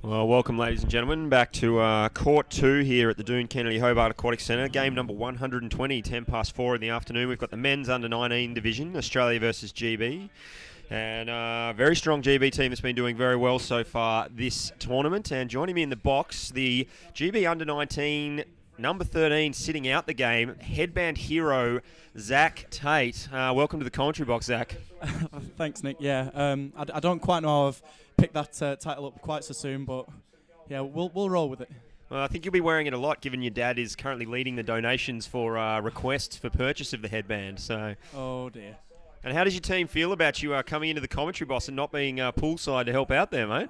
Well, welcome, ladies and gentlemen, back to Court 2 here at the Doon Kennedy Hobart Aquatic Centre. Game number 120, 10 past 4 in the afternoon. We've got the men's under-19 division, Australia versus GB. And a very strong GB team that's been doing very well so far this tournament. And joining me in the box, the GB under-19 number 13 sitting out the game, headband hero, Zach Tate. Welcome to the commentary box, Zach. Thanks, Nick. Yeah, I don't quite know how I've picked that title up quite so soon, but yeah, we'll roll with it. Well, I think you'll be wearing it a lot, given your dad is currently leading the donations for requests for purchase of the headband. So. Oh dear. And how does your team feel about you coming into the commentary box and not being poolside to help out there, mate?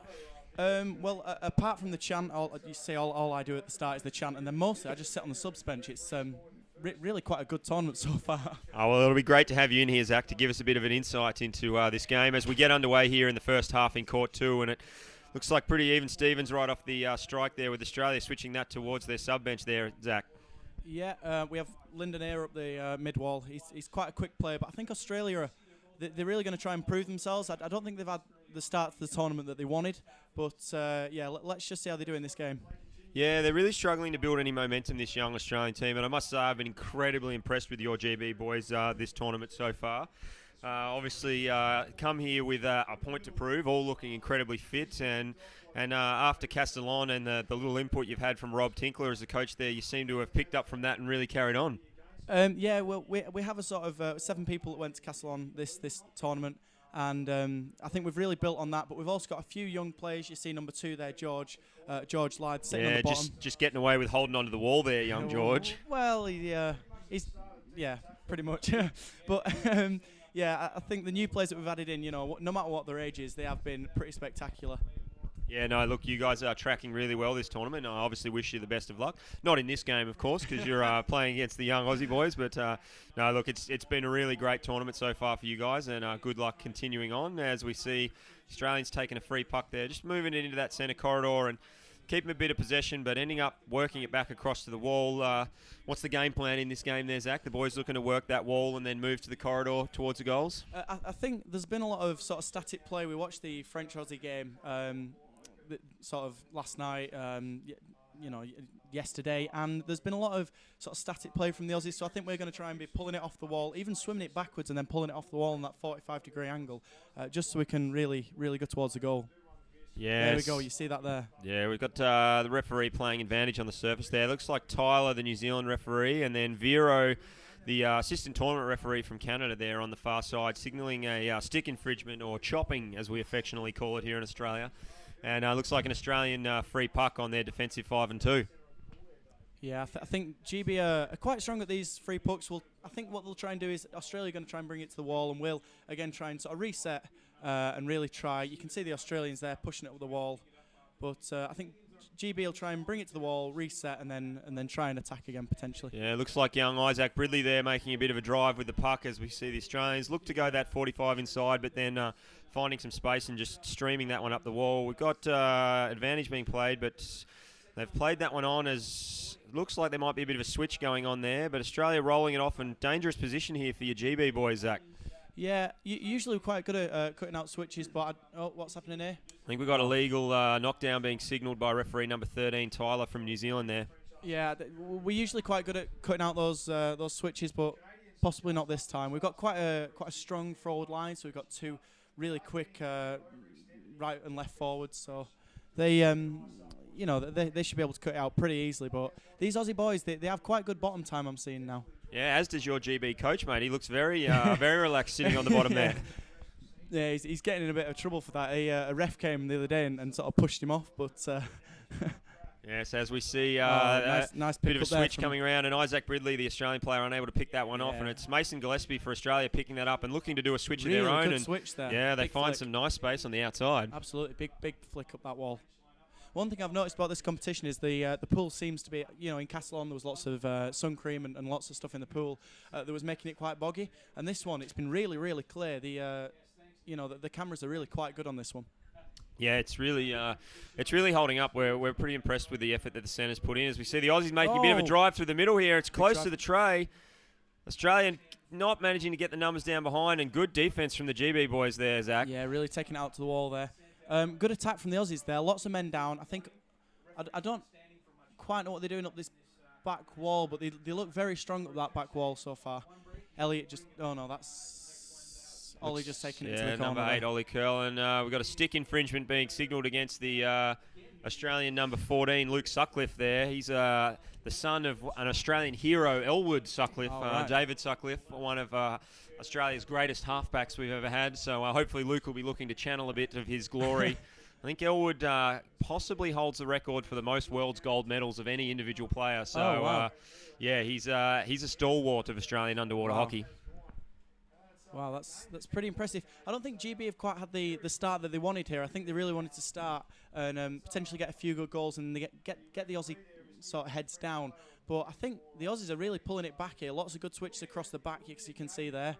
Well, apart from the chant, all I do at the start is the chant, and then mostly I just sit on the subs bench. It's really quite a good tournament so far. Oh, well, it'll be great to have you in here, Zach, to give us a bit of an insight into this game as we get underway here in the first half in Court 2, and it looks like pretty even Stevens right off the strike there with Australia switching that towards their sub bench there, Zach. Yeah, we have Lyndon Eyre up the mid wall. He's quite a quick player, but I think Australia they're really going to try and prove themselves. I don't think they've had the start to the tournament that they wanted, but yeah, let's just see how they do in this game. Yeah, they're really struggling to build any momentum, this young Australian team, and I must say I've been incredibly impressed with your GB boys this tournament so far. Obviously, come here with a point to prove, all looking incredibly fit, and after Castellon and the little input you've had from Rob Tinkler as the coach there, you seem to have picked up from that and really carried on. Yeah, well, we have a sort of 7 people that went to Castellon this tournament, and I think we've really built on that. But we've also got a few young players. You see number 2 there, George Lyde, sitting on the bottom. just getting away with holding onto the wall there, young George. Well, he's pretty much. But yeah, I think the new players that we've added in, no matter what their age is, they have been pretty spectacular. Yeah, no, look, you guys are tracking really well this tournament. I obviously wish you the best of luck. Not in this game, of course, because you're playing against the young Aussie boys. But, no, look, it's been a really great tournament so far for you guys, and good luck continuing on as we see Australians taking a free puck there, just moving it into that centre corridor and keeping a bit of possession, but ending up working it back across to the wall. What's the game plan in this game there, Zach? The boys looking to work that wall and then move to the corridor towards the goals? I think there's been a lot of sort of static play. We watched the French-Aussie game sort of last night, yesterday, and there's been a lot of sort of static play from the Aussies, so I think we're going to try and be pulling it off the wall, even swimming it backwards and then pulling it off the wall in that 45-degree angle, just so we can really go towards the goal. Yes. There we go, you see that there. Yeah, we've got the referee playing advantage on the surface there. Looks like Tyler, the New Zealand referee, and then Vero, the assistant tournament referee from Canada there on the far side, signalling a stick infringement, or chopping as we affectionately call it here in Australia. And looks like an Australian free puck on their defensive 5 and 2. Yeah, I think GB are quite strong at these free pucks. I think what they'll try and do is Australia are going to try and bring it to the wall, and we'll again try and sort of reset and really try. You can see the Australians there pushing it up the wall, but I think GB will try and bring it to the wall, reset, and then try and attack again potentially. Yeah, looks like young Isaac Bridley there making a bit of a drive with the puck as we see the Australians look to go that 45 inside, but then finding some space and just streaming that one up the wall. We've got advantage being played, but they've played that one on as looks like there might be a bit of a switch going on there, but Australia rolling it off in dangerous position here for your GB boys, Zach. Yeah, usually we're quite good at cutting out switches, but what's happening here? I think we've got a legal knockdown being signalled by referee number 13, Tyler from New Zealand there. Yeah, we're usually quite good at cutting out those switches, but possibly not this time. We've got quite a strong forward line, so we've got 2 really quick right and left forwards, so they they should be able to cut it out pretty easily. But these Aussie boys, they have quite good bottom time, I'm seeing now. Yeah, as does your GB coach, mate. He looks very very relaxed sitting on the bottom there. Yeah, he's getting in a bit of trouble for that. A ref came the other day and sort of pushed him off, but... Yes, as we see nice bit of a switch coming around, and Isaac Bridley, the Australian player, unable to pick that one off, and it's Mason Gillespie for Australia picking that up and looking to do a switch of their own. Good and switch there. Yeah, they big find flick. some nice space on the outside. Absolutely, big flick up that wall. One thing I've noticed about this competition is the pool seems to be, in Castellon there was lots of sun cream and lots of stuff in the pool that was making it quite boggy, and this one it's been really clear. The cameras are really quite good on this one. Yeah, it's really holding up. We're pretty impressed with the effort that the centres put in. As we see the Aussies making a bit of a drive through the middle here. It's close to the tray. Australian not managing to get the numbers down behind, and good defence from the GB boys there, Zach. Yeah, really taking it out to the wall there. Good attack from the Aussies there. Lots of men down. I think I don't quite know what they're doing up this back wall, but they look very strong up that back wall so far. Elliot just, oh no, that's Ollie just taking it to the corner. Number 8, Ollie Curl, and we've got a stick infringement being signalled against the Australian number 14, Luke Sutcliffe there. He's the son of an Australian hero, Elwood Sutcliffe, right. David Sutcliffe, one of Australia's greatest halfbacks we've ever had. So hopefully Luke will be looking to channel a bit of his glory. I think Elwood possibly holds the record for the most world's gold medals of any individual player. So, wow. yeah, he's a stalwart of Australian underwater hockey. Wow, that's pretty impressive. I don't think GB have quite had the start that they wanted here. I think they really wanted to start and potentially get a few good goals and they get the Aussie sort of heads down. But I think the Aussies are really pulling it back here. Lots of good switches across the back, as you can see there.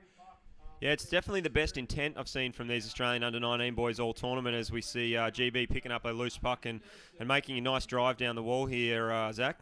Yeah, it's definitely the best intent I've seen from these Australian under-19 boys all tournament as we see GB picking up a loose puck and making a nice drive down the wall here, Zach.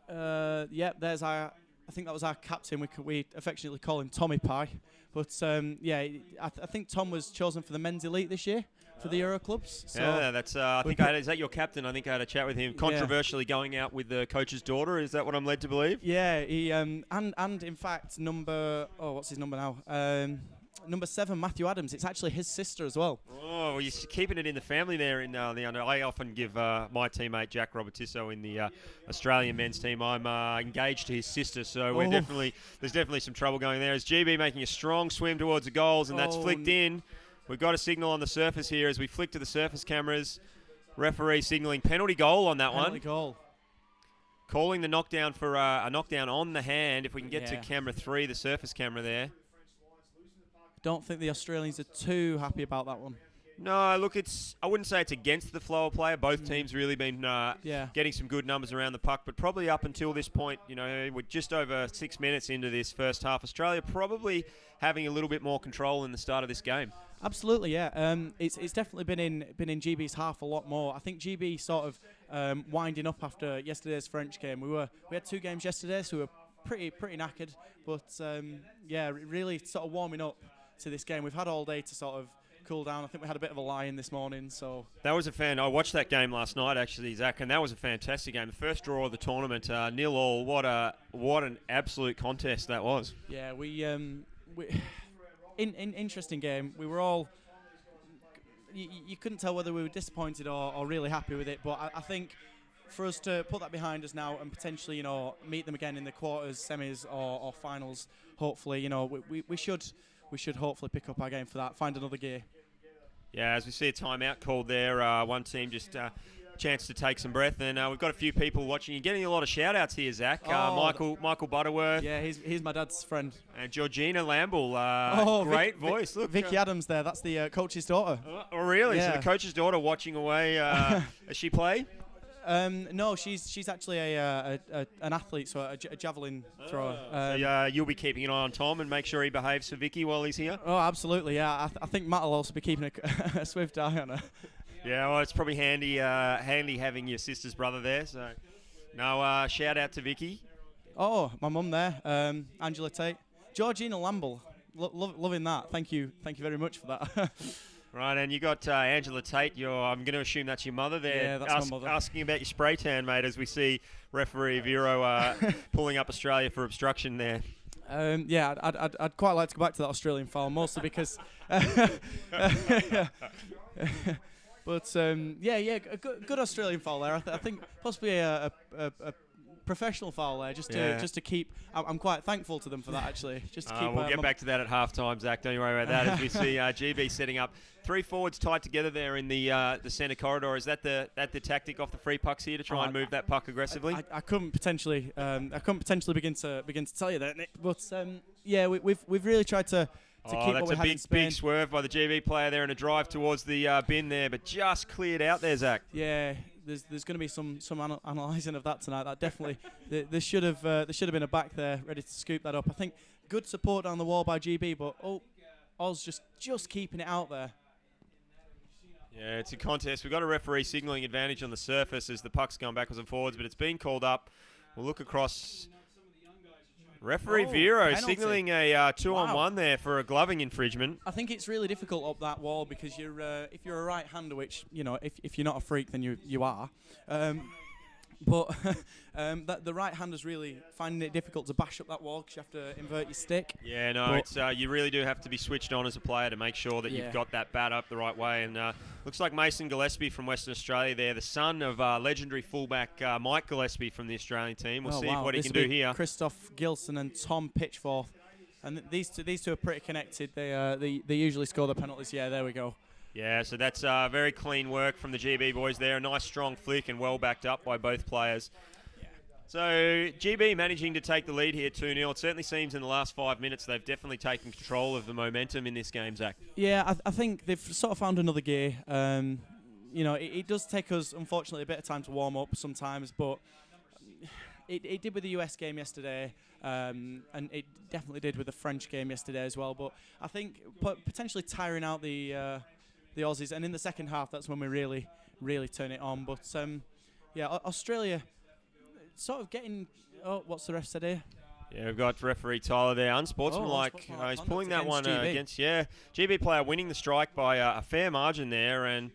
Yeah, there's I think that was our captain. We affectionately call him Tommy Pie. But, yeah, I think Tom was chosen for the men's elite this year for the Euro clubs. So yeah, that's. I think is that your captain? I think I had a chat with him. Controversially going out with the coach's daughter. Is that what I'm led to believe? Yeah, he and in fact what's his number now? Number 7, Matthew Adams. It's actually his sister as well. Oh, well, you're keeping it in the family there in the under. I often give my teammate Jack Robertisso in the Australian men's team. I'm engaged to his sister, so there's definitely some trouble going there. As GB making a strong swim towards the goals, and that's flicked in. We've got a signal on the surface here as we flick to the surface cameras. Referee signalling penalty goal on that penalty goal. Calling the knockdown for a knockdown on the hand. If we can get to camera 3, the surface camera there. Don't think the Australians are too happy about that one. No, look, I wouldn't say it's against the flow of play. Both teams really been getting some good numbers around the puck, but probably up until this point, we're just over 6 minutes into this first half. Australia probably having a little bit more control in the start of this game. Absolutely, yeah. It's definitely been in GB's half a lot more. I think GB sort of winding up after yesterday's French game. We had 2 games yesterday, so we were pretty knackered, but really sort of warming up to this game. We've had all day to sort of cool down. I think we had a bit of a lie-in this morning. So that was I watched that game last night actually, Zach, and that was a fantastic game. The first draw of the tournament, 0-0. What an absolute contest that was. Yeah, we interesting game. We were all you couldn't tell whether we were disappointed or really happy with it. But I think for us to put that behind us now and potentially meet them again in the quarters, semis or finals, hopefully we should hopefully pick up our game for that, find another gear. Yeah, as we see a timeout called there, one team just chance to take some breath, and we've got a few people watching. You're getting a lot of shout-outs here, Zach. Michael Butterworth. Yeah, he's my dad's friend. And Georgina Lamble, great voice. Look, Vicky Adams there, that's the coach's daughter. Oh, really? Yeah. So the coach's daughter watching away. Does she play? No, she's actually an athlete, so a javelin thrower. So you'll be keeping an eye on Tom and make sure he behaves for Vicky while he's here? Oh, absolutely, yeah. I think Matt will also be keeping a swift eye on her. Yeah, well, it's probably handy having your sister's brother there. So, no, shout out to Vicky. Oh, my mum there, Angela Tate. Georgina Lamble, loving that. Thank you very much for that. Right, and you got Angela Tate. I'm going to assume that's your mother there. Yeah, that's my mother. Asking about your spray tan, mate, as we see referee Vero pulling up Australia for obstruction there. Yeah, I'd quite like to go back to that Australian foul, mostly because. But a good Australian foul there. I think possibly a professional foul there, just to keep. I'm quite thankful to them for that actually. Just to keep. We'll get back to that at halftime, Zach. Don't you worry about that. As we see GB setting up 3 forwards tied together there in the centre corridor. Is that the tactic off the free pucks here to try and move that puck aggressively? I couldn't potentially begin to tell you that, Nick. But we've really tried to keep what we had in Spain. That's a big swerve by the GB player there and a drive towards the bin there, but just cleared out there, Zach. Yeah, there's going to be some analysing of that tonight. That definitely there should have been a back there ready to scoop that up. I think good support down the wall by GB, but Oz just keeping it out there. Yeah, it's a contest. We've got a referee signalling advantage on the surface as the puck's going backwards and forwards, but it's been called up. We'll look across. Referee Vero penalty. signalling a 2-on-1 there for a gloving infringement. I think it's really difficult up that wall because you're if you're a right-hander, which if you're not a freak, then you are. But the right-hander's really finding it difficult to bash up that wall because you have to invert your stick. Yeah, no, it's you really do have to be switched on as a player to make sure that you've got that bat up the right way. And looks like Mason Gillespie from Western Australia there, the son of legendary fullback Mike Gillespie from the Australian team. We'll see what he can do here. Christoph Gilson and Tom Pitchforth. And these two are pretty connected. They usually score the penalties. Yeah, there we go. Yeah, so that's very clean work from the GB boys there. A nice strong flick and well backed up by both players. Yeah. So GB managing to take the lead here 2-0. It certainly seems in the last 5 minutes they've definitely taken control of the momentum in this game, Zach. Yeah, I think they've sort of found another gear. It does take us, unfortunately, a bit of time to warm up sometimes, but it did with the US game yesterday. And it definitely did with the French game yesterday as well. But I think potentially tiring out the Aussies, and in the second half, that's when we really turn it on. But yeah, Australia sort of getting. Oh, what's the ref said here? Yeah, we've got referee Tyler there, unsportsmanlike. He's pulling that one against GB player winning the strike by a fair margin there, and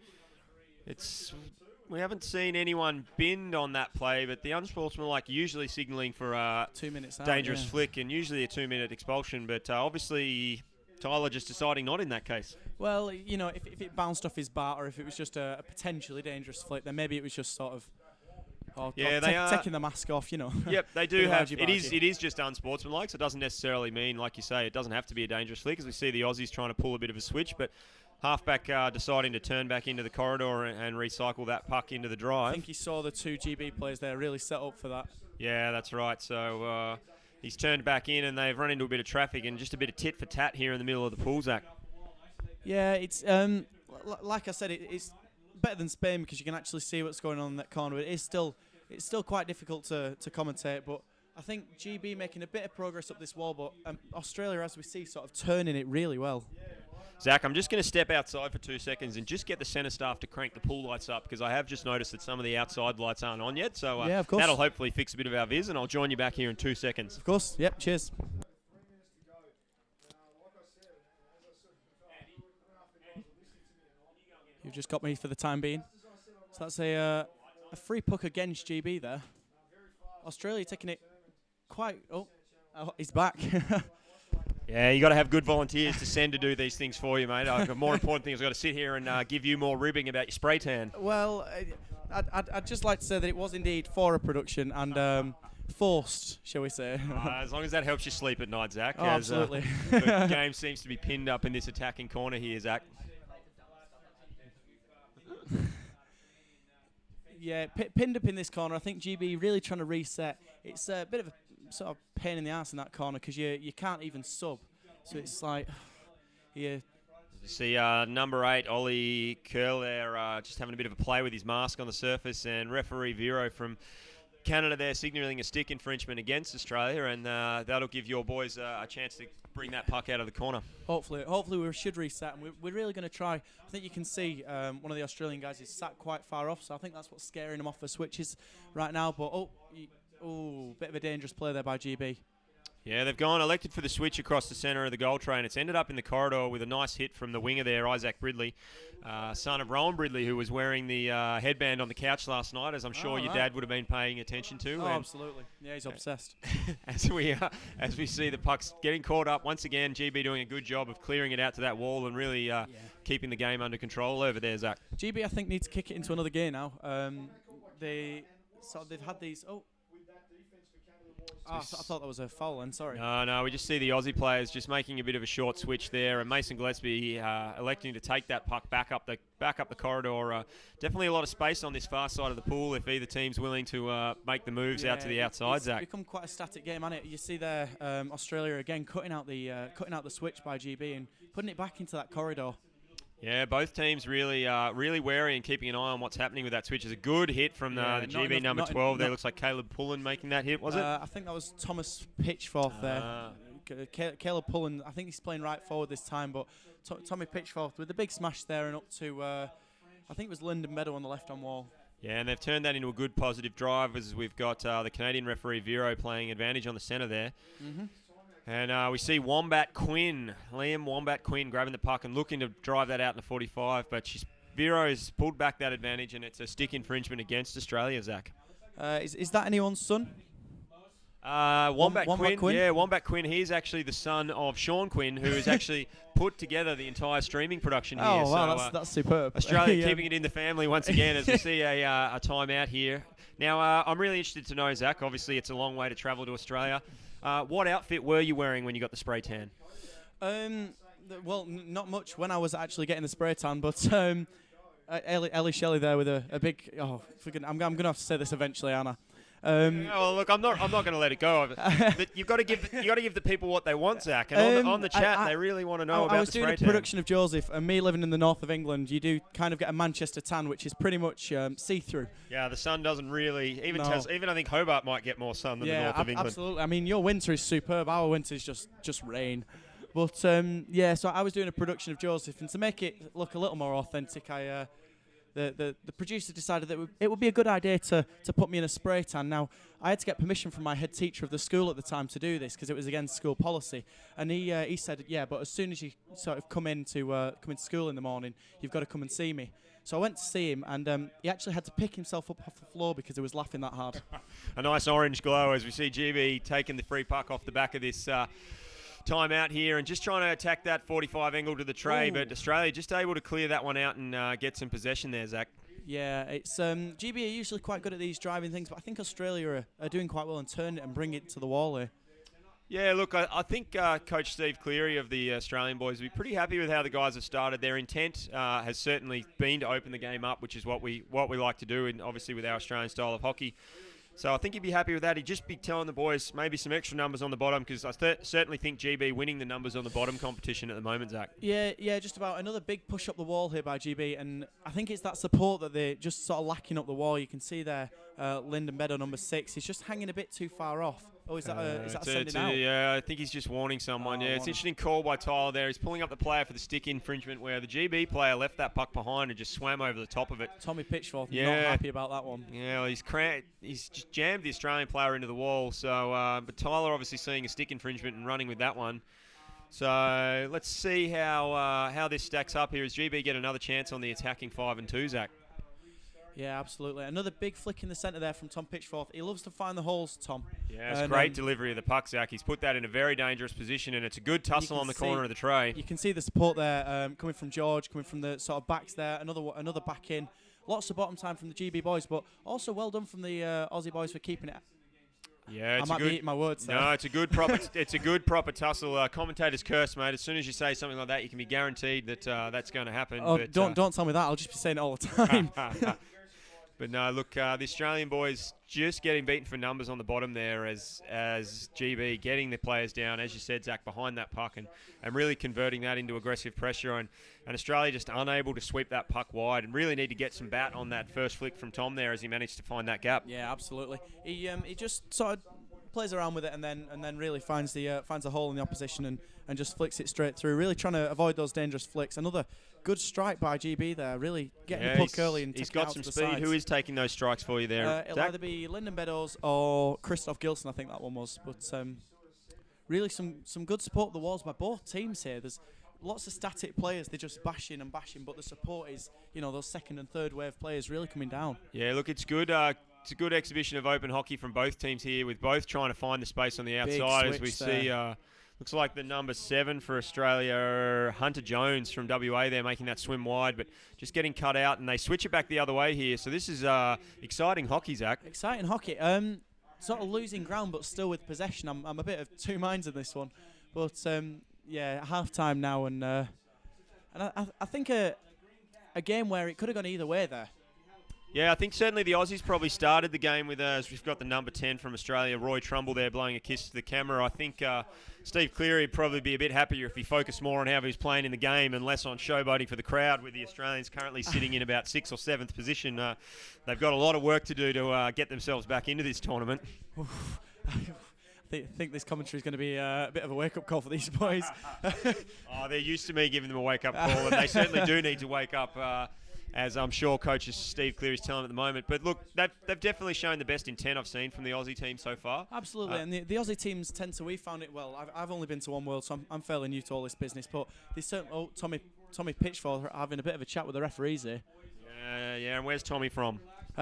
we haven't seen anyone binned on that play, but the unsportsmanlike usually signalling for a 2 minutes out, dangerous flick and usually a 2-minute expulsion, but obviously Tyler just deciding not in that case. Well, if it bounced off his bat or if it was just a potentially dangerous flick, then maybe it was just sort of taking the mask off, Yep, they do have. It is just unsportsmanlike, so it doesn't necessarily mean, like you say, it doesn't have to be a dangerous flick, as we see the Aussies trying to pull a bit of a switch, but halfback deciding to turn back into the corridor and recycle that puck into the drive. I think he saw the two GB players there really set up for that. Yeah, that's right. So he's turned back in and they've run into a bit of traffic and just a bit of tit for tat here in the middle of the pool, Zach. Yeah, it's like I said, it's better than Spain because you can actually see what's going on in that corner. It's still quite difficult to commentate, but I think GB making a bit of progress up this wall, but Australia, as we see, sort of turning it really well. Zach, I'm just going to step outside for 2 seconds and just get the centre staff to crank the pool lights up because I have just noticed that some of the outside lights aren't on yet. So yeah, of course. That'll hopefully fix a bit of our viz, and I'll join you back here in 2 seconds. Of course. Yep. Cheers. You've just got me for the time being. So that's a free puck against GB there. Australia taking it quite... Oh, he's back. Yeah, you got to have good volunteers to send to do these things for you, mate. A more important thing is I've got to sit here and give you more ribbing about your spray tan. Well, I'd just like to say that it was indeed for a production and forced, shall we say. As long as that helps you sleep at night, Zach. Oh, absolutely. The game seems to be pinned up in this attacking corner here, Zach. Yeah, pinned up in this corner. I think GB really trying to reset. It's a bit of a sort of pain in the ass in that corner because you can't even sub. So it's like, yeah. You see number 8, Ollie Curl there, just having a bit of a play with his mask on the surface, and referee Vero from Canada there signalling a stick infringement against Australia, and that'll give your boys a chance to bring that puck out of the corner. Hopefully we should reset, and we're really going to try. I think you can see one of the Australian guys is sat quite far off, so I think that's what's scaring him off the switches right now. But bit of a dangerous play there by GB. Yeah, they've elected for the switch across the centre of the goal tray, and it's ended up in the corridor with a nice hit from the winger there, Isaac Bridley, son of Rowan Bridley, who was wearing the headband on the couch last night, as I'm sure your dad would have been paying attention to. Oh, absolutely. Yeah, he's obsessed. As we see the pucks getting caught up, once again, GB doing a good job of clearing it out to that wall and really keeping the game under control over there, Zach. GB, I think, needs to kick it into another gear now. They've had these... I thought that was a foul then, sorry. No, we just see the Aussie players just making a bit of a short switch there, and Mason Gillespie electing to take that puck back up the corridor. Definitely a lot of space on this far side of the pool if either team's willing to make the moves out to the outside, Zach. It's become quite a static game, hasn't it? You see there, Australia again cutting out the switch by GB and putting it back into that corridor. Yeah, both teams really wary and keeping an eye on what's happening with that switch. It's a good hit from the GB number 12 there. Looks like Caleb Pullen making that hit, was it? I think that was Thomas Pitchforth there. Caleb Pullen, I think he's playing right forward this time, but Tommy Pitchforth with the big smash there and up to, I think it was Lyndon Meadow on the left-hand wall. Yeah, and they've turned that into a good positive drive as we've got the Canadian referee Vero playing advantage on the centre there. Mm-hmm. And we see Liam Wombat Quinn grabbing the puck and looking to drive that out in the 45, but Vero's pulled back that advantage, and it's a stick infringement against Australia, Zach. Is that anyone's son? Wombat Quinn. Yeah, Wombat Quinn. He's actually the son of Sean Quinn, who has actually put together the entire streaming production here. Oh, wow, that's superb. Australia keeping it in the family once again as we see a timeout here. Now, I'm really interested to know, Zach, obviously it's a long way to travel to Australia. What outfit were you wearing when you got the spray tan? Well, not much when I was actually getting the spray tan, but Ellie Shelley there with a big... Oh, I'm going to have to say this eventually, Anna. Well, look, I'm not going to let it go. But you've got to give the people what they want, Zach. And on the chat, they really want to know about the spray tan. I was doing a production of Joseph, and me living in the north of England, you do kind of get a Manchester tan, which is pretty much see-through. Yeah, the sun doesn't really even I think Hobart might get more sun than the north of England. Absolutely. I mean, your winter is superb. Our winter is just rain. But so I was doing a production of Joseph, and to make it look a little more authentic, the producer decided that it would be a good idea to put me in a spray tan. Now, I had to get permission from my head teacher of the school at the time to do this because it was against school policy. And he said, yeah, but as soon as you sort of come into school in the morning, you've got to come and see me. So I went to see him, and he actually had to pick himself up off the floor because he was laughing that hard. A nice orange glow as we see GB taking the free puck off the back of this time out here and just trying to attack that 45 angle to the tray. Ooh. But Australia just able to clear that one out and get some possession there, Zach. Yeah, it's GB are usually quite good at these driving things, but I think Australia are doing quite well and turn it and bring it to the wall here. Yeah, look, I think Coach Steve Cleary of the Australian boys will be pretty happy with how the guys have started. Their intent has certainly been to open the game up, which is what we like to do, and obviously with our Australian style of hockey. So I think he'd be happy with that. He'd just be telling the boys maybe some extra numbers on the bottom because I certainly think GB winning the numbers on the bottom competition at the moment, Zach. Yeah, just about. Another big push up the wall here by GB, and I think it's that support that they're just sort of lacking up the wall. You can see there, Lyndon Meadow, number 6. He's just hanging a bit too far off. Oh, is that a sending out? Yeah, I think he's just warning someone. It's an interesting call by Tyler there. He's pulling up the player for the stick infringement where the GB player left that puck behind and just swam over the top of it. Tommy Pitchforth, not happy about that one. Yeah, well, he's just jammed the Australian player into the wall. So, but Tyler obviously seeing a stick infringement and running with that one. So let's see how this stacks up here as GB get another chance on the attacking 5 and 2, Zach. Yeah, absolutely. Another big flick in the centre there from Tom Pitchforth. He loves to find the holes, Tom. Yeah, it's great delivery of the puck, Zach. He's put that in a very dangerous position, and it's a good tussle on the corner of the tray. You can see the support there coming from George, coming from the sort of backs there. Another back in. Lots of bottom time from the GB boys, but also well done from the Aussie boys for keeping it. Yeah, I might be eating my words there. No, it's a good proper tussle. Commentators curse, mate. As soon as you say something like that, you can be guaranteed that that's going to happen. Oh, but, don't tell me that. I'll just be saying it all the time. But no, look, the Australian boys just getting beaten for numbers on the bottom there as GB getting the players down, as you said, Zach, behind that puck and really converting that into aggressive pressure. And Australia just unable to sweep that puck wide and really need to get some bat on that first flick from Tom there as he managed to find that gap. Yeah, absolutely. He just sort of plays around with it and then really finds a hole in the opposition and just flicks it straight through, really trying to avoid those dangerous flicks. Another good strike by GB there, really getting the puck early and he's got some speed. Who is taking those strikes for you there? It'll either be Lyndon Meadows or Christoph Gilson, I think that one was. But really some good support the walls by both teams here. There's lots of static players, they're just bashing and bashing, but the support is, those second and third wave players really coming down. Yeah, look, it's good. It's a good exhibition of open hockey from both teams here, with both trying to find the space on the outside as we see. Looks like the number 7 for Australia, Hunter Jones from WA there, making that swim wide, but just getting cut out, and they switch it back the other way here. So this is exciting hockey, Zach. Exciting hockey. Sort of losing ground, but still with possession. I'm a bit of two minds in this one, but half time now, and I think a game where it could have gone either way there. Yeah, I think certainly the Aussies probably started the game with, as we've got the number 10 from Australia, Roy Trumbull there blowing a kiss to the camera. I think Steve Cleary would probably be a bit happier if he focused more on how he was playing in the game and less on showboating for the crowd, with the Australians currently sitting in about 6th or 7th position. They've got a lot of work to do to get themselves back into this tournament. I think this commentary is going to be a bit of a wake-up call for these boys. They're used to me giving them a wake-up call, and they certainly do need to wake up. as I'm sure Coach Steve Cleary's telling him at the moment. But look, they've definitely shown the best intent I've seen from the Aussie team so far. Absolutely, and the Aussie teams tend to. We found it well. I've only been to one World, so I'm fairly new to all this business. But they certainly. Oh, Tommy Pitchford having a bit of a chat with the referees here. Yeah. And where's Tommy from?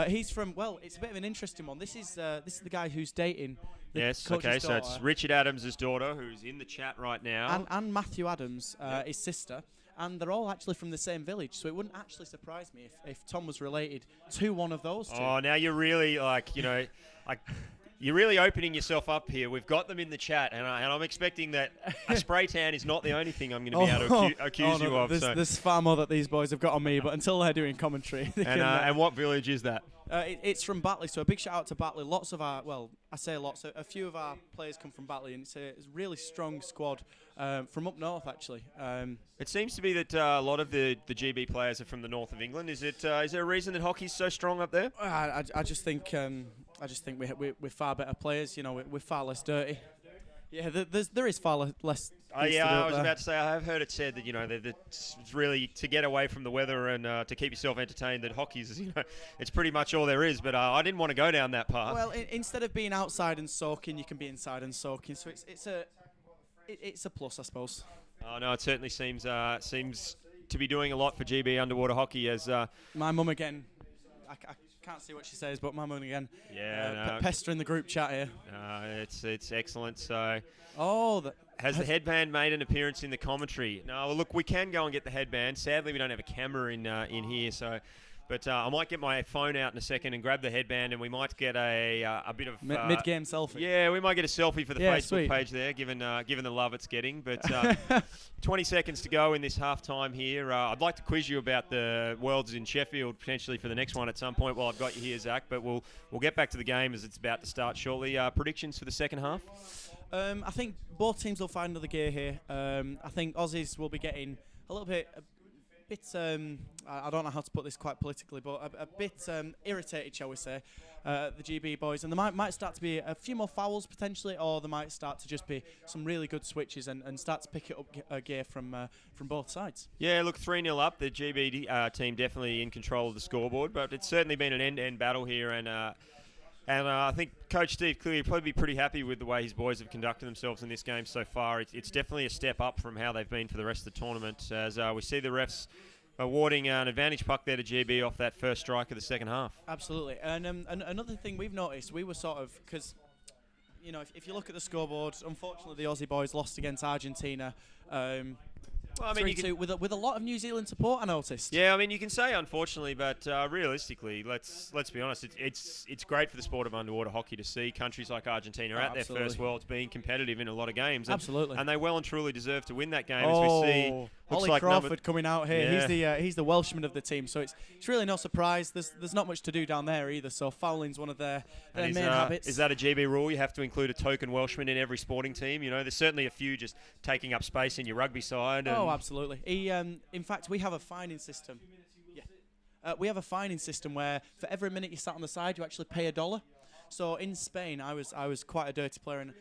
He's from. Well, it's a bit of an interesting one. This is the guy who's dating. Yes. Okay. So it's Richard Adams' daughter who's in the chat right now, and Matthew Adams, his sister. And they're all actually from the same village, so it wouldn't actually surprise me if Tom was related to one of those two. Oh, now you're really you're really opening yourself up here. We've got them in the chat, and I'm expecting that a spray tan is not the only thing I'm going to be able to accuse you of. There's far more that these boys have got on me, but until they're doing commentary. And what village is that? It's from Batley, so a big shout out to Batley. Lots of our, well, I say lots, a few of our players come from Batley, and it's a really strong squad from up north, actually. It seems to be that a lot of the GB players are from the north of England. Is there a reason that hockey's so strong up there? I just think we're far better players. You know, we're far less dirty. Yeah, there is far less. Oh yeah, I was about to say I have heard it said that that it's really to get away from the weather and to keep yourself entertained. That hockey's it's pretty much all there is. But I didn't want to go down that path. Well, instead of being outside and soaking, you can be inside and soaking. So it's a plus, I suppose. Oh no, it certainly seems to be doing a lot for GB underwater hockey. As my mum again, I can't see what she says, but my mum again. Yeah, pestering the group chat here. It's excellent. So. Has the headband made an appearance in the commentary? No, look, we can go and get the headband. Sadly, we don't have a camera in here, so. But I might get my phone out in a second and grab the headband, and we might get a bit of mid-game selfie. Yeah, we might get a selfie for the Facebook page there, given the love it's getting. But 20 seconds to go in this halftime here. I'd like to quiz you about the Worlds in Sheffield potentially for the next one at some point while I've got you here, Zach. But we'll get back to the game as it's about to start shortly. Predictions for the second half? I think both teams will find another gear here. I think Aussies will be getting a little bit. I don't know how to put this quite politically, but a bit irritated, shall we say, the GB boys, and there might start to be a few more fouls potentially, or there might start to just be some really good switches and start to pick it up gear from both sides. Yeah, look, 3-0 up. The GB team definitely in control of the scoreboard, but it's certainly been an end-to-end battle here, and I think Coach Steve Cleary will probably be pretty happy with the way his boys have conducted themselves in this game so far. It's definitely a step up from how they've been for the rest of the tournament, as we see the refs awarding an advantage puck there to GB off that first strike of the second half. Absolutely. And another thing we've noticed, we were sort of, because, if you look at the scoreboard, unfortunately the Aussie boys lost against Argentina. Well, 3-2 with a lot of New Zealand support, I noticed. Yeah, I mean, you can say unfortunately, but realistically, let's be honest. It's great for the sport of underwater hockey to see countries like Argentina at their first Worlds being competitive in a lot and, absolutely, and they well and truly deserve to win that game. As we see, Ollie like Crawford coming out here. Yeah. He's the Welshman of the team, so it's really no surprise. There's not much to do down there either. So fouling's one of their main habits. Is that a GB rule? You have to include a token Welshman in every sporting team. There's certainly a few just taking up space in your rugby side. Oh, absolutely. In fact, we have a fining system. Yeah, we have a fining system where for every minute you sat on the side, you actually pay $1. So in Spain, I was quite a dirty player, and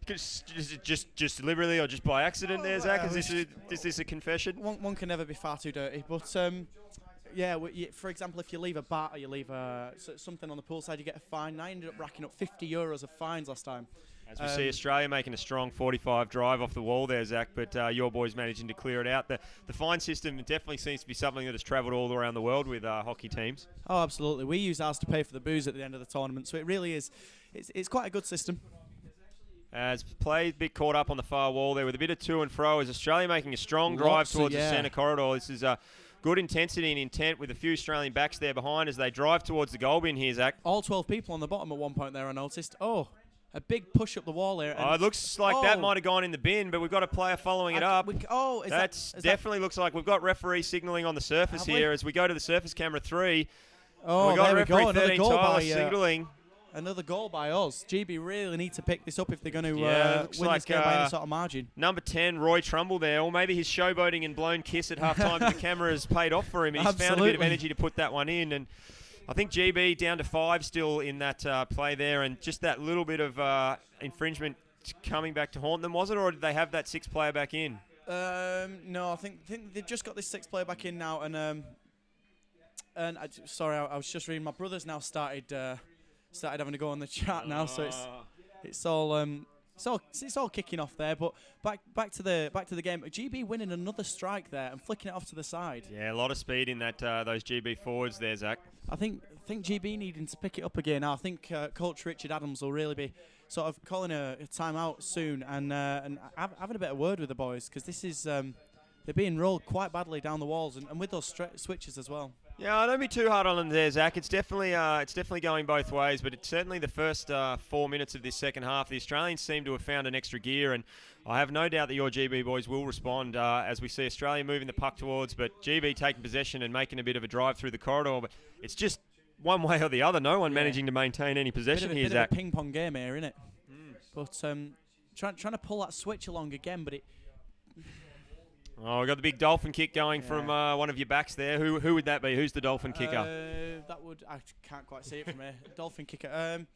just deliberately or just by accident. There, Zach. Is this a confession? One can never be far too dirty, but for example, if you leave a bat or you leave something on the pool side, you get a fine. And I ended up racking up €50 of fines last time. As we see Australia making a strong 45 drive off the wall there, Zach, but your boys managing to clear it out. The fine system definitely seems to be something that has travelled all around the world with hockey teams. Oh, absolutely. We use ours to pay for the booze at the end of the tournament, so it really is. It's quite a good system. As play a bit caught up on the far wall there with a bit of to and fro, as Australia making a strong drive towards the centre corridor. This is good intensity and intent with a few Australian backs there behind as they drive towards the goal bin here, Zach. All 12 people on the bottom at one point there, I noticed. Oh. A big push up the wall there. It looks like that might have gone in the bin, but we've got a player following it up. That definitely looks like we've got referee signalling on the surface here as we go to the surface camera 3. Oh, we've got there referee we go. 13 Tyler signalling. Another goal by us. GB really need to pick this up if they're going to win this game by any sort of margin. Number 10, Roy Trumbull there. Or maybe his showboating and blown kiss at halftime to the camera has paid off for him. He's found a bit of energy to put that one in. And I think GB down to 5 still in that play there, and just that little bit of infringement coming back to haunt them, was it, or did they have that 6th player back in? No, I think they've just got this 6th player back in now, and And sorry, I was just reading. My brother's now started having to go on the chat now, so it's all kicking off there. But back to the game. GB winning another strike there and flicking it off to the side. Yeah, a lot of speed in that those GB forwards there, Zach. I think GB needing to pick it up again now. I think Coach Richard Adams will really be sort of calling a timeout soon and having a bit of word with the boys, because this is they're being rolled quite badly down the walls and with those switches as well. Yeah, don't be too hard on them there, Zach. It's definitely going both ways, but it's certainly the first 4 minutes of this second half. The Australians seem to have found an extra gear, and I have no doubt that your GB boys will respond as we see Australia moving the puck towards, but GB taking possession and making a bit of a drive through the corridor. But it's just one way or the other. No one managing to maintain any possession here, Zach. Bit of a ping-pong game here, isn't it? But trying to pull that switch along again, but it... Oh, we've got the big dolphin kick going from one of your backs there. Who would that be? Who's the dolphin kicker? I can't quite see it from here. Dolphin kicker.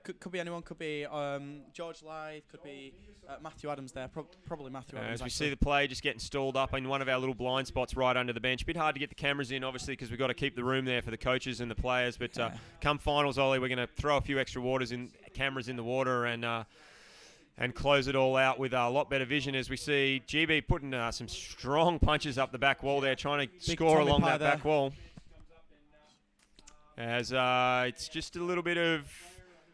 Could be anyone. Could be George Lythe. Could be Matthew Adams there. Probably Matthew Adams. As we see the play just getting stalled up in one of our little blind spots right under the bench. Bit hard to get the cameras in, obviously, because we've got to keep the room there for the coaches and the players. But come finals, Ollie, we're going to throw a few extra cameras in the water and close it all out with a lot better vision, as we see GB putting some strong punches up the back wall there, trying to score along that back wall. As it's just a little bit of...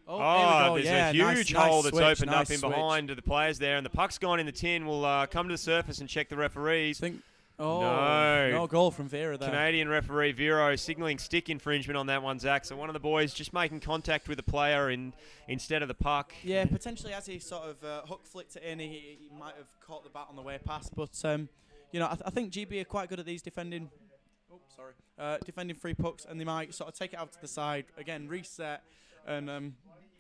there's a huge hole that's opened up in behind to the players there, and the puck's gone in the tin. We'll come to the surface and check the referees. No goal from Vera there. Canadian referee Vero signalling stick infringement on that one, Zach. So one of the boys just making contact with the player instead of the puck. Yeah, potentially as he sort of hook flicked it in, he might have caught the bat on the way past. But I think GB are quite good at these defending free pucks, and they might sort of take it out to the side again, reset, and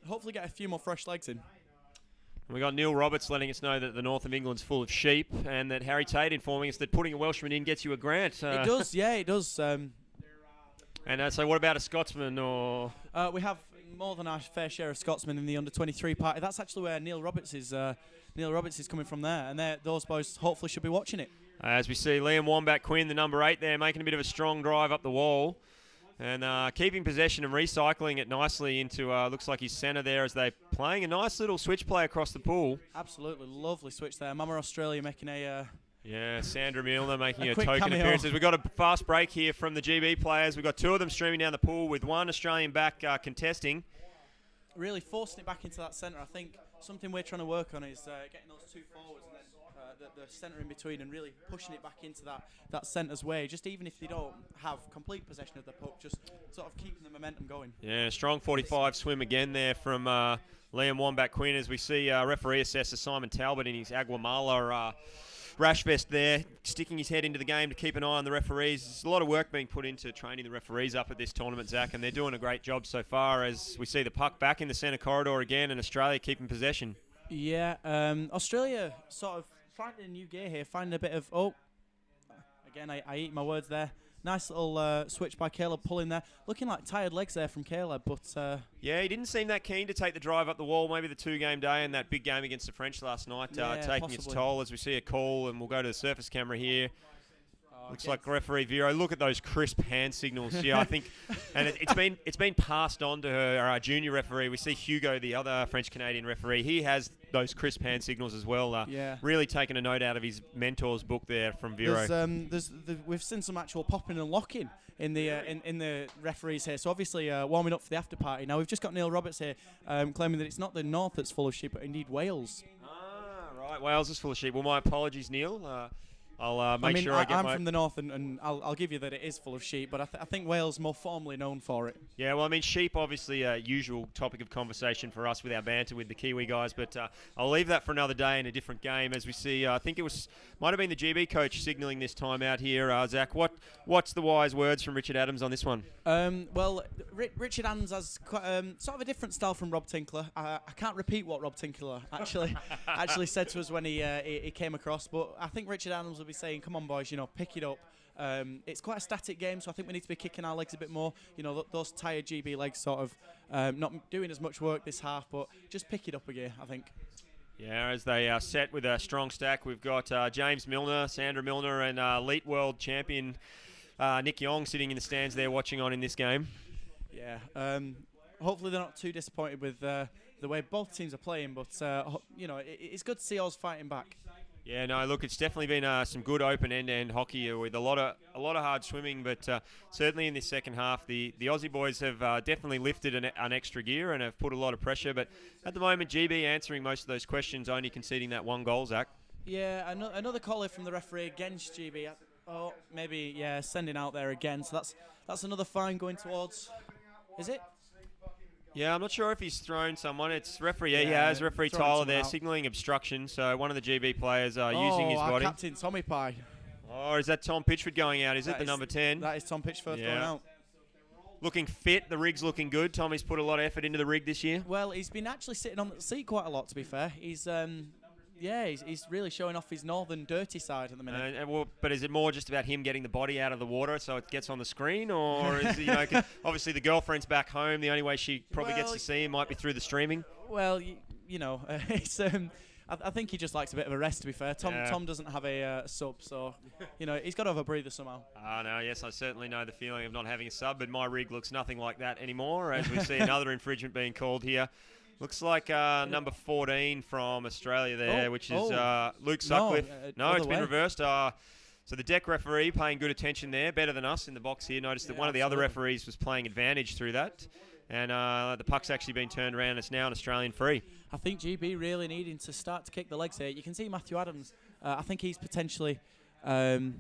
hopefully get a few more fresh legs in. We got Neil Roberts letting us know that the north of England's full of sheep, and that Harry Tate informing us that putting a Welshman in gets you a grant. It does, yeah, it does. And so what about a Scotsman? Or we have more than our fair share of Scotsmen in the under-23 party. That's actually where Neil Roberts is coming from there, and those boys hopefully should be watching it. As we see Liam Wombat-Quinn, the number 8 there, making a bit of a strong drive up the wall. And keeping possession and recycling it nicely into, looks like his centre there, as they're playing a nice little switch play across the pool. Absolutely lovely switch there. Mama Australia making a... Yeah, Sandra Milner making a quick token cameo. appearance. We've got a fast break here from the GB players. We've got 2 of them streaming down the pool with one Australian back contesting. Really forcing it back into that centre. I think something we're trying to work on is getting those 2 forwards and then the centre in between, and really pushing it back into that centre's way, just even if they don't have complete possession of the puck, just sort of keeping the momentum going. Yeah, strong 45 swim again there from Liam Wombat-Quinn, as we see referee assessor Simon Talbot in his Aguamala rash vest there, sticking his head into the game to keep an eye on the referees. There's a lot of work being put into training the referees up at this tournament, Zach, and they're doing a great job so far, as we see the puck back in the centre corridor again, and Australia keeping possession. Yeah, Australia sort of finding a new gear here, finding a bit of... Again, I eat my words there. Nice little switch by Caleb, pulling there. Looking like tired legs there from Caleb, but... Yeah, he didn't seem that keen to take the drive up the wall. Maybe the 2-game day and that big game against the French last night taking its toll, as we see a call, and we'll go to the surface camera here. Looks like referee Vero. Look at those crisp hand signals. Yeah, I think, and it's been passed on to our junior referee. We see Hugo, the other French-Canadian referee. He has those crisp hand signals as well. Really taking a note out of his mentor's book there from Vero. We've seen some actual popping and locking in the referees here. So obviously warming up for the after party. Now we've just got Neil Roberts here claiming that it's not the north that's full of sheep, but indeed Wales. Right, Wales is full of sheep. Well, my apologies, Neil. I'll make sure I get I'm from the north, and I'll give you that it is full of sheep, but I think Wales more formally known for it. Yeah, well, I mean, sheep obviously a usual topic of conversation for us with our banter with the Kiwi guys, but I'll leave that for another day in a different game, as we see. I think might have been the GB coach signalling this time out here. Zach, what's the wise words from Richard Adams on this one? Well, Richard Adams has quite, sort of a different style from Rob Tinkler. I can't repeat what Rob Tinkler actually said to us when he came across, but I think Richard Adams will be saying, come on boys, pick it up. It's quite a static game, so I think we need to be kicking our legs a bit more. Those tired GB legs sort of not doing as much work this half, but just pick it up again, I think. Yeah, as they are set with a strong stack, we've got James Milner, Sandra Milner, and elite world champion Nick Yong sitting in the stands there watching on in this game. Yeah. Hopefully they're not too disappointed with the way both teams are playing, but it's good to see Oz fighting back. Yeah, no, look, it's definitely been some good open end-to-end hockey with a lot of hard swimming, but certainly in this second half, the Aussie boys have definitely lifted an extra gear and have put a lot of pressure. But at the moment, GB answering most of those questions, only conceding that 1 goal, Zach. Yeah, another call from the referee against GB. Oh, maybe sending out there again. So that's another fine going towards. Is it? Yeah, I'm not sure if he's thrown someone. It's referee. Yeah, he has. Referee Tyler there signalling obstruction. So one of the GB players using his body. Captain Tommy Pie. Oh, is that Tom Pitchford going out? Is it the number 10? That is Tom Pitchford going out. Looking fit. The rig's looking good. Tommy's put a lot of effort into the rig this year. Well, he's been actually sitting on the seat quite a lot, to be fair. He's really showing off his northern dirty side at the minute. But is it more just about him getting the body out of the water so it gets on the screen, or is it, 'cause obviously the girlfriend's back home. The only way she probably gets to see him might be through the streaming. Well, it's. I think he just likes a bit of a rest. To be fair, Tom doesn't have a sub, so he's got to have a breather somehow. No, yes, I certainly know the feeling of not having a sub, but my rig looks nothing like that anymore. As we see another infringement being called here. Looks like number 14 from Australia there, which is Luke Sutcliffe. No, it's been reversed. So the deck referee paying good attention there, better than us in the box here. Noticed that one of the other referees was playing advantage through that. And the puck's actually been turned around. It's now an Australian free. I think GB really needing to start to kick the legs here. You can see Matthew Adams. I think he's potentially... you're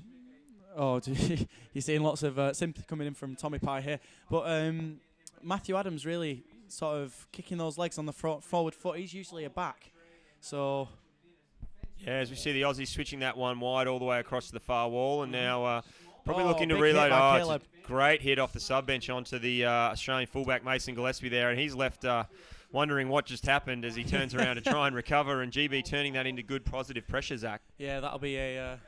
seeing lots of sympathy coming in from Tommy Pie here. But Matthew Adams really... sort of kicking those legs on the forward foot. He's usually a back. So... Yeah, as we see the Aussies switching that one wide all the way across to the far wall, and now probably looking to reload. It's a great hit off the sub-bench onto the Australian fullback Mason Gillespie there, and he's left wondering what just happened as he turns around to try and recover, and GB turning that into good positive pressure, Zach. Yeah, that'll be a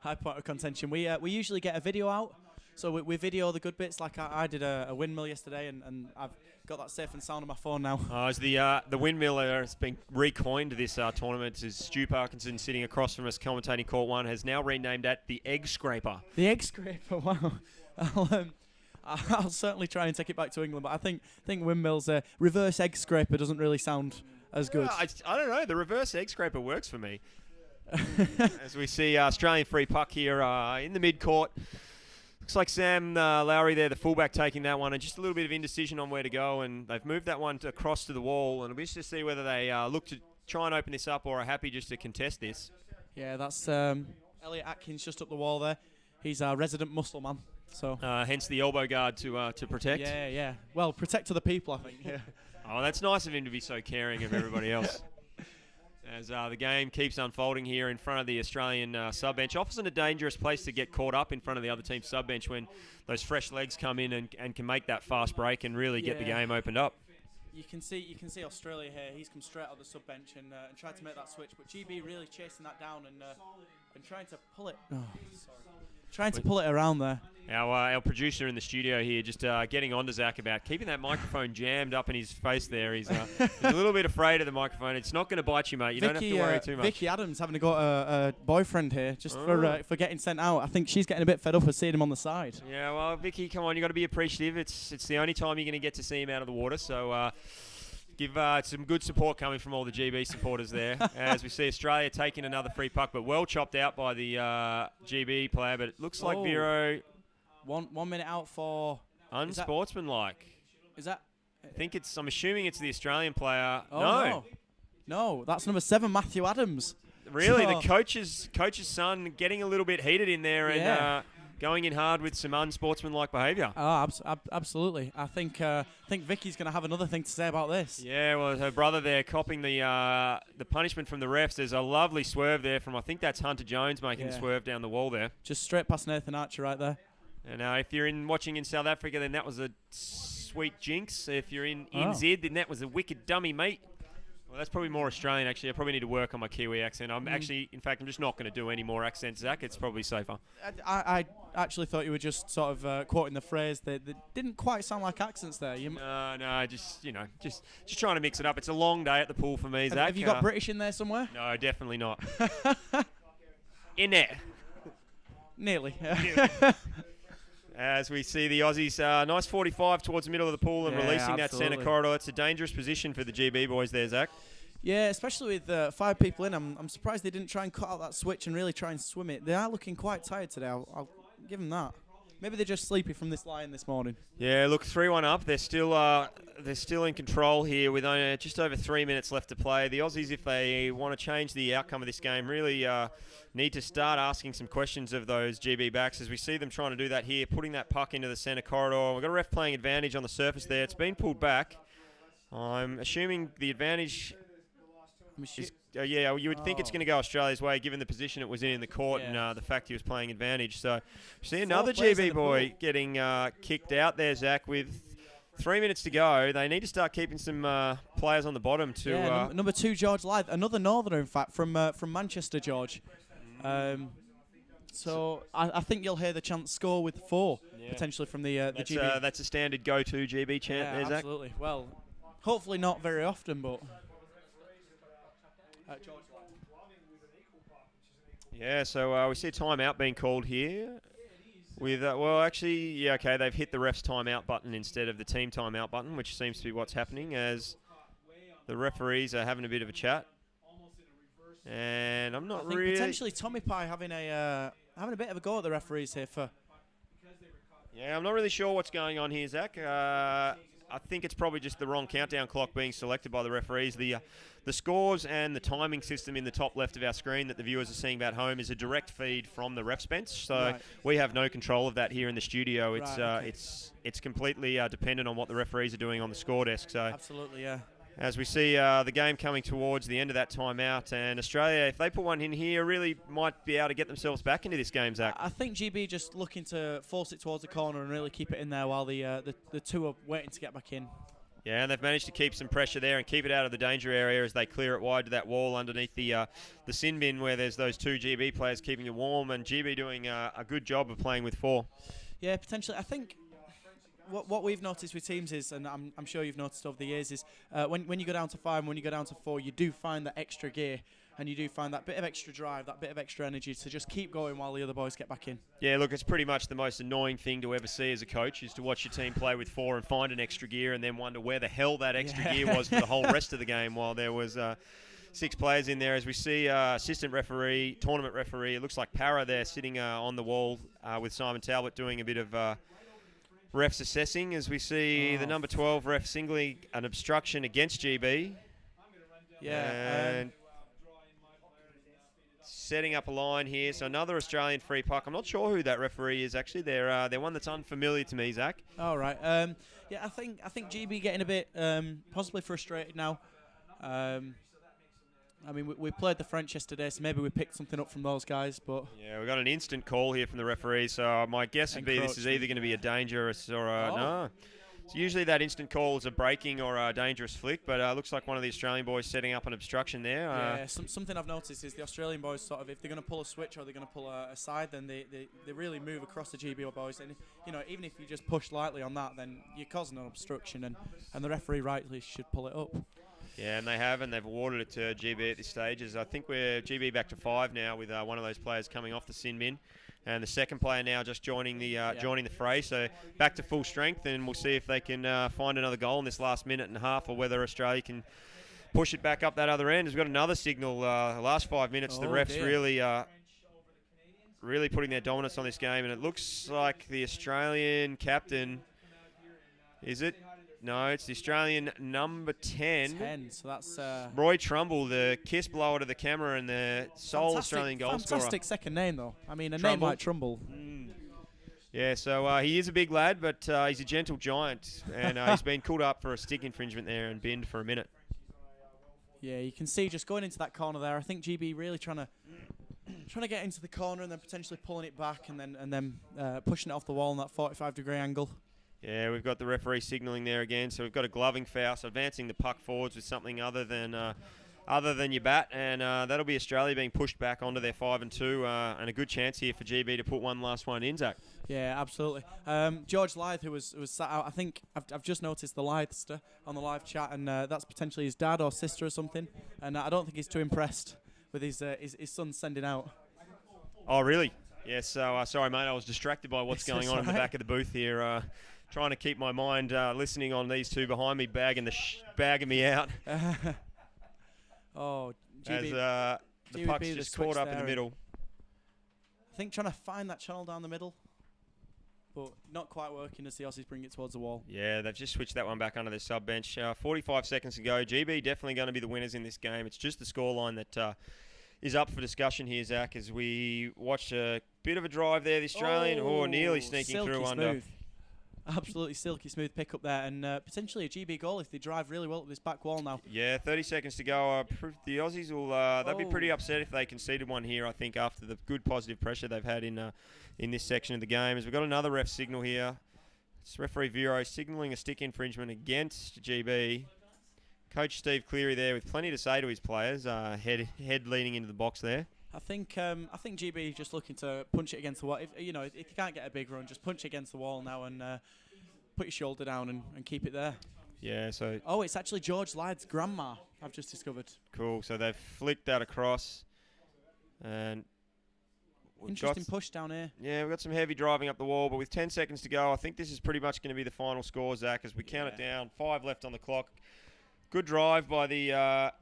high point of contention. We usually get a video out. So we video the good bits, like I did a windmill yesterday, and I've got that safe and sound on my phone now. As the windmill has been recoined this tournament, as Stu Parkinson sitting across from us commentating Court 1 has now renamed that the Egg Scraper. The Egg Scraper, wow. I'll certainly try and take it back to England, but I think windmill's reverse egg scraper doesn't really sound as good. I don't know, the reverse egg scraper works for me. As we see Australian free puck here in the mid-court. Looks like Sam Lowry there, the fullback, taking that one, and just a little bit of indecision on where to go, and they've moved that one across to the wall, and it'll be interesting to see whether they look to try and open this up or are happy just to contest this. Yeah, that's Elliot Atkins just up the wall there. He's our resident muscle man. So hence the elbow guard to protect. Yeah. Well, protect other people, I think. Yeah. Oh, that's nice of him to be so caring of everybody else. As the game keeps unfolding here in front of the Australian sub-bench. Often a dangerous place to get caught up in front of the other team's sub-bench when those fresh legs come in and can make that fast break and really get the game opened up. You can see Australia here. He's come straight out of the sub-bench and tried to make that switch, but GB really chasing that down and trying to pull it. Oh, sorry. Trying to pull it around there. Our producer in the studio here just getting on to Zach about keeping that microphone jammed up in his face there. He's a little bit afraid of the microphone. It's not going to bite you, mate. You don't have to worry too much. Vicky Adams having got a boyfriend here just for getting sent out. I think she's getting a bit fed up of seeing him on the side. Yeah, well, Vicky, come on. You've got to be appreciative. It's the only time you're going to get to see him out of the water. So give some good support coming from all the GB supporters there. As we see Australia taking another free puck, but well chopped out by the GB player. But it looks like Vero... 1 minute out for... Unsportsmanlike. Is that... I'm assuming it's the Australian player. Oh, no, that's number 7, Matthew Adams. Really? So, the coach's son getting a little bit heated in there and going in hard with some unsportsmanlike behaviour. Oh, absolutely. I think Vicky's going to have another thing to say about this. Yeah, well, her brother there copping the punishment from the refs. There's a lovely swerve there from, I think that's Hunter Jones making the swerve down the wall there. Just straight past Nathan Archer right there. And if you're watching in South Africa, then that was a sweet jinx. If you're in NZ, then that was a wicked dummy, mate. Well, that's probably more Australian, actually. I probably need to work on my Kiwi accent. I'm in fact, I'm just not going to do any more accents, Zach. It's probably safer. I actually thought you were just sort of quoting the phrase that didn't quite sound like accents there. No, just trying to mix it up. It's a long day at the pool for me, Zach. Have you got British in there somewhere? No, definitely not. In there. Nearly. As we see the Aussies, nice 45 towards the middle of the pool and Yeah, releasing that centre absolutely. corridor. It's a dangerous position for the GB boys there, Zach. Yeah, especially with 5 people in. I'm surprised they didn't try and cut out that switch and really try and swim it. They are looking quite tired today. I'll give them that. Maybe they're just sleepy from this line this morning. Yeah, look, 3-1 up. They're still in control here with just over 3 minutes left to play. The Aussies, if they want to change the outcome of this game, really need to start asking some questions of those GB backs as we see them trying to do that here, putting that puck into the centre corridor. We've got a ref playing advantage on the surface there. It's been pulled back. I'm assuming the advantage is, you would think it's going to go Australia's way given the position it was in the court and the fact he was playing advantage. So see another GB boy getting kicked out there, Zach, with 3 minutes to go. They need to start keeping some players on the bottom to... number 2, George Lythe, another Northerner, in fact, from Manchester, George. So I think you'll hear the chant score with 4, potentially, from the GB. That's a standard go-to GB chant there, Zach. Absolutely. Well, hopefully not very often, but... George Lythe. Yeah, so we see a timeout being called here. With they've hit the ref's timeout button instead of the team timeout button, which seems to be what's happening as the referees are having a bit of a chat. And I'm not really... potentially Tommy Pie having a bit of a go at the referees here for... Yeah, I'm not really sure what's going on here, Zach. I think it's probably just the wrong countdown clock being selected by the referees. The scores and the timing system in the top left of our screen that the viewers are seeing back home is a direct feed from the ref's bench. So we have no control of that here in the studio. It's completely dependent on what the referees are doing on the score desk. So absolutely, yeah. As we see the game coming towards the end of that timeout, and Australia, if they put one in here, really might be able to get themselves back into this game, Zach. I think GB just looking to force it towards the corner and really keep it in there while the 2 are waiting to get back in. Yeah, and they've managed to keep some pressure there and keep it out of the danger area as they clear it wide to that wall underneath the sin bin where there's those 2 GB players keeping it warm, and GB doing a good job of playing with 4. Yeah, potentially. I think what we've noticed with teams is, and I'm sure you've noticed over the years, is when you go down to 5 and when you go down to 4, you do find that extra gear and you do find that bit of extra drive, that bit of extra energy to just keep going while the other boys get back in. Yeah, look, it's pretty much the most annoying thing to ever see as a coach is to watch your team play with 4 and find an extra gear and then wonder where the hell that extra gear was for the whole rest of the game while there was 6 players in there. As we see assistant referee, tournament referee, it looks like Para there sitting on the wall with Simon Talbot doing a bit of refs assessing as we see the number 12 ref singling an obstruction against GB. And setting up a line here. So another Australian free puck. I'm not sure who that referee is actually. They're one that's unfamiliar to me, Zach. All right. Yeah, I think GB getting a bit possibly frustrated now. I mean, we played the French yesterday, so maybe we picked something up from those guys. But yeah, we got an instant call here from the referee. So my guess would be this is either going to be a dangerous or no. So usually that instant call is a breaking or a dangerous flick, but looks like one of the Australian boys setting up an obstruction there. Yeah, something I've noticed is the Australian boys sort of, if they're going to pull a switch or they're going to pull a side, then they really move across the GB boys. And even if you just push lightly on that, then you're causing an obstruction, and the referee rightly should pull it up. Yeah, and they have, and they've awarded it to GB at this stage. As I think we're GB back to 5 now with one of those players coming off the sin bin. And the second player now just joining the fray. So back to full strength, and we'll see if they can find another goal in this last minute and a half, or whether Australia can push it back up that other end. We've got another signal. Last 5 minutes, the refs really putting their dominance on this game, and it looks like the Australian captain. Is it? No, it's the Australian number 10. So that's Roy Trumbull, the kiss blower to the camera and the sole Australian goal scorer. Fantastic second name, though. I mean, name like Trumbull. Yeah, so he is a big lad, but he's a gentle giant, and he's been called up for a stick infringement there and binned for a minute. Yeah, you can see just going into that corner there. I think GB really trying to get into the corner and then potentially pulling it back and then pushing it off the wall on that 45-degree angle. Yeah, we've got the referee signalling there again. So we've got a gloving foul, so advancing the puck forwards with something other than your bat, and that'll be Australia being pushed back onto their 5 and 2, and a good chance here for GB to put one last one in, Zach. Yeah, absolutely. George Lythe, who was sat out, I think I've just noticed the Lythester on the live chat, and that's potentially his dad or sister or something, and I don't think he's too impressed with his son sending out. Oh, really? Yes, so sorry, mate. I was distracted by what's going on in the right. back of the booth here. Trying to keep my mind listening on these two behind me, bagging me out. Oh, As GB, the GBB puck's with a just switch caught up in there the and middle. I think trying to find that channel down the middle, but not quite working as the Aussies bring it towards the wall. Yeah, they've just switched that one back under the sub bench. 45 seconds to go. GB definitely going to be the winners in this game. It's just the scoreline that is up for discussion here, Zach, as we watched a bit of a drive there. The Australian, nearly sneaking through smooth. under. Absolutely silky smooth pick up there, and potentially a GB goal if they drive really well at this back wall now. Yeah, 30 seconds to go. The Aussies will they'll be pretty upset if they conceded one here, I think, after the good positive pressure they've had in this section of the game. As we've got another ref signal here. It's referee Vero signalling a stick infringement against GB. Coach Steve Cleary there with plenty to say to his players. Head leaning into the box there. I think GB just looking to punch it against the wall. If you can't get a big run, just punch it against the wall now and put your shoulder down and keep it there. Yeah, so... Oh, it's actually George Ladd's grandma, I've just discovered. Cool, so they've flicked that across. And... Interesting push down here. Yeah, we've got some heavy driving up the wall, but with 10 seconds to go, I think this is pretty much going to be the final score, Zach, as we count it down. 5 left on the clock. Good drive by the...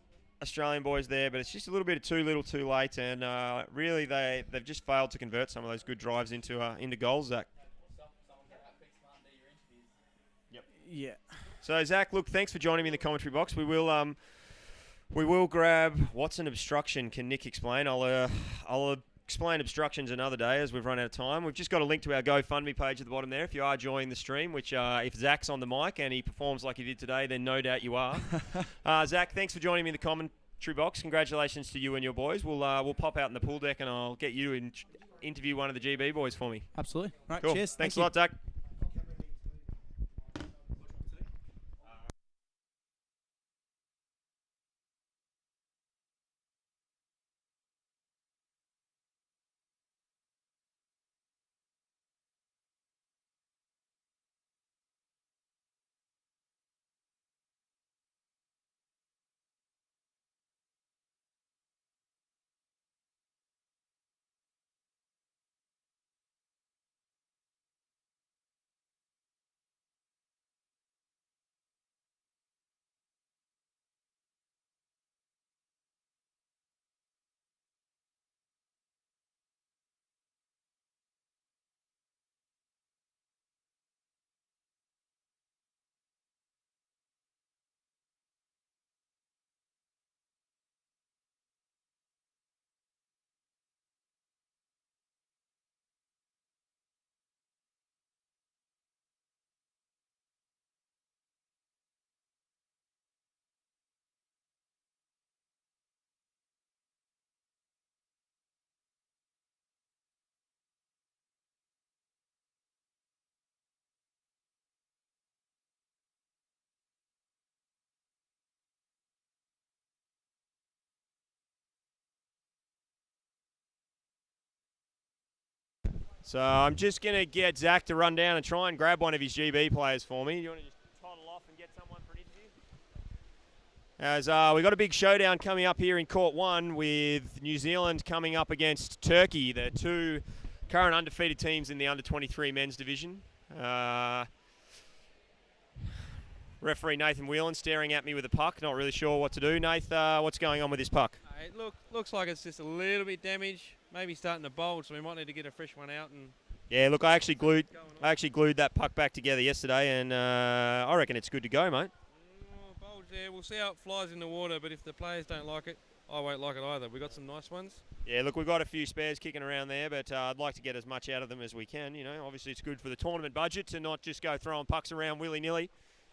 Australian boys there, but it's just a little bit too little too late, and really they've just failed to convert some of those good drives into goals, Zach. Yep. Yeah. So Zach, look, thanks for joining me in the commentary box. We will grab what's an obstruction. Can Nick explain? I'll explain obstructions another day as we've run out of time. We've just got a link to our GoFundMe page at the bottom there if you are enjoying the stream, which if Zach's on the mic and he performs like he did today, then no doubt you are. Zach, thanks for joining me in the commentary box. Congratulations to you and your boys. We'll pop out in the pool deck and I'll get you to interview one of the GB boys for me. Absolutely. Right, cool. Cheers. Thanks a lot, Zach. So I'm just going to get Zach to run down and try and grab one of his GB players for me. You want to just toddle off and get someone for an interview? As we've got a big showdown coming up here in Court 1 with New Zealand coming up against Turkey, the two current undefeated teams in the under-23 men's division. Referee Nathan Whelan staring at me with a puck, not really sure what to do. Nath, what's going on with this puck? It looks like it's just a little bit damaged, maybe starting to bulge, so we might need to get a fresh one out. And yeah, look, I actually glued that puck back together yesterday, and I reckon it's good to go, mate. Bulge there. We'll see how it flies in the water, but if the players don't like it, I won't like it either. We've got some nice ones. Yeah, look, we've got a few spares kicking around there, but I'd like to get as much out of them as we can. You know, obviously it's good for the tournament budget to not just go throwing pucks around willy-nilly,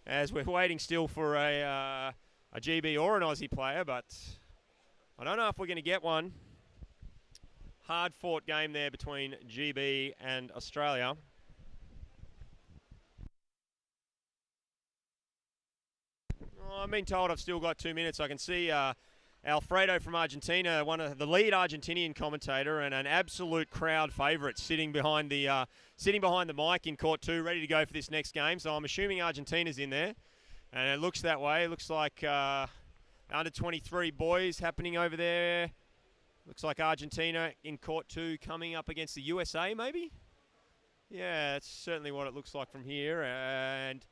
as we're waiting still for a GB or an Aussie player, but I don't know if we're going to get one. Hard-fought game there between GB and Australia. Oh, I've been told I've still got 2 minutes. I can see Alfredo from Argentina, one of the lead Argentinian commentator and an absolute crowd favourite, sitting behind the mic in Court 2, ready to go for this next game. So I'm assuming Argentina's in there, and it looks that way. It looks like under 23 boys happening over there. Looks like Argentina in court 2 coming up against the USA, maybe? Yeah, that's certainly what it looks like from here. And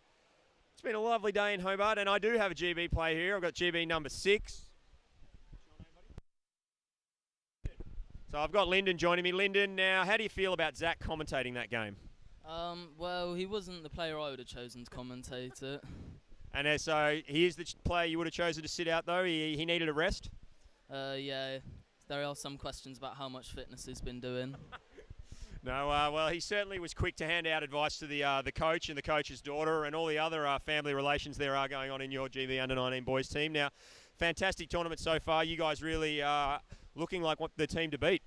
it's been a lovely day in Hobart, and I do have a GB play here. I've got GB number 6. So I've got Lyndon joining me. Lyndon, now, how do you feel about Zach commentating that game? Well, he wasn't the player I would have chosen to commentate it. And so he is the player you would have chosen to sit out, though? He needed a rest? Yeah, there are some questions about how much fitness he's been doing. No, well, he certainly was quick to hand out advice to the coach and the coach's daughter and all the other family relations there are going on in your GB Under-19 boys team. Now, fantastic tournament so far. You guys really are looking like the team to beat.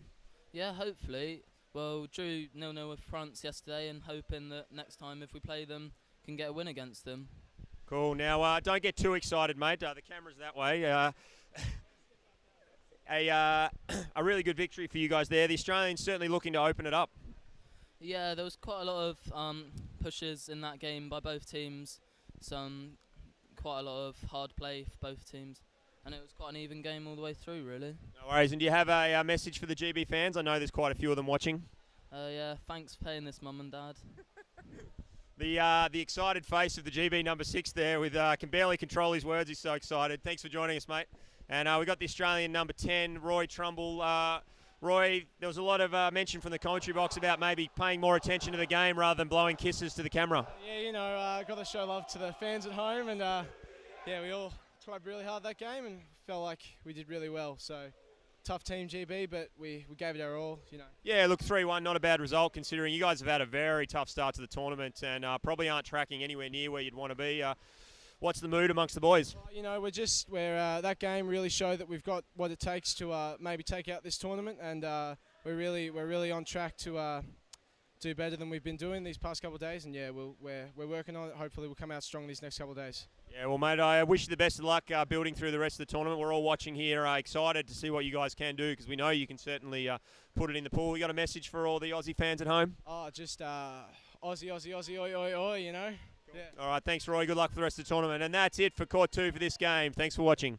Yeah, hopefully. Well, drew 0-0 with France yesterday and hoping that next time if we play them, can get a win against them. Cool. Now, don't get too excited, mate. The camera's that way. A really good victory for you guys there. The Australians certainly looking to open it up. Yeah, there was quite a lot of pushes in that game by both teams. Quite a lot of hard play for both teams. And it was quite an even game all the way through, really. No worries. And do you have a message for the GB fans? I know there's quite a few of them watching. Yeah, thanks for paying this, Mum and Dad. The excited face of the GB number 6 there with can barely control his words. He's so excited. Thanks for joining us, mate. And we got the Australian number 10, Roy Trumbull. Roy, there was a lot of mention from the commentary box about maybe paying more attention to the game rather than blowing kisses to the camera. Yeah, got to show love to the fans at home, and we all tried really hard that game and felt like we did really well. So tough team GB, but we gave it our all, Yeah, look, 3-1, not a bad result considering you guys have had a very tough start to the tournament and probably aren't tracking anywhere near where you'd want to be. What's the mood amongst the boys? We're that game really showed that we've got what it takes to maybe take out this tournament, and we're really on track to do better than we've been doing these past couple of days. And yeah, we're working on it. Hopefully, we'll come out strong these next couple of days. Yeah, well, mate, I wish you the best of luck building through the rest of the tournament. We're all watching here, excited to see what you guys can do because we know you can certainly put it in the pool. You got a message for all the Aussie fans at home? Oh, just Aussie, oi, oi, oi, All right, thanks, Roy. Good luck for the rest of the tournament. And that's it for Court 2 for this game. Thanks for watching.